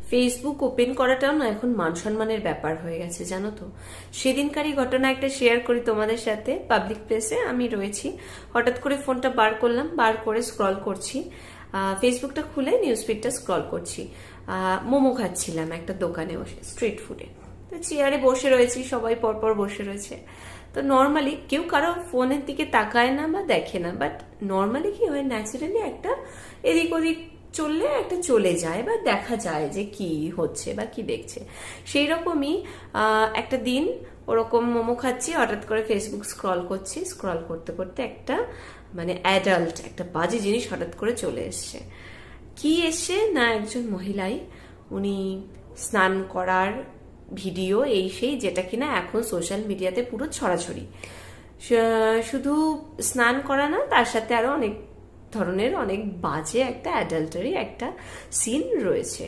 Facebook open করাটাও না এখন মান সম্মানের ব্যাপার হয়ে গেছে, জানো তো। সেদিনকারই ঘটনা একটা শেয়ার করি তোমাদের সাথে। পাবলিক প্লেসে আমি রয়েছি, হঠাৎ করে ফোনটা বার করলাম, বার করে স্ক্রল করছি, ফেসবুকটা খুলে নিউজ ফিডটা স্ক্রল করছি। মোমো খাচ্ছিলাম একটা দোকানে বসে, স্ট্রিট ফুডে। তো চেয়ারে বসে রয়েছি, সবাই পরপর বসে রয়েছে। তো নর্মালি কেউ কারো ফোনের দিকে তাকায় না বা দেখে না, বাট নর্মালি কি হয়, ন্যাচারালি একটা এদিক ওদিক চললে একটা চলে যায় বা দেখা যায় যে কি হচ্ছে বা কি দেখছে। সেই রকমই একটা দিন ওরকম মোমো খাচ্ছি, হঠাৎ করে ফেসবুক স্ক্রল করছি, স্ক্রল করতে করতে একটা মানে অ্যাডাল্ট একটা বাজে জিনিস হঠাৎ করে চলে এসছে। কি এসছে না, একজন মহিলাই, উনি স্নান করার ভিডিও এই সেই, যেটা কিনা এখন সোশ্যাল মিডিয়াতে পুরো ছড়াছড়ি। শুধু স্নান করা না, তার সাথে আরো অনেক ধরনের অনেক বাজে একটা অ্যাডাল্টারি একটা সিন রয়েছে।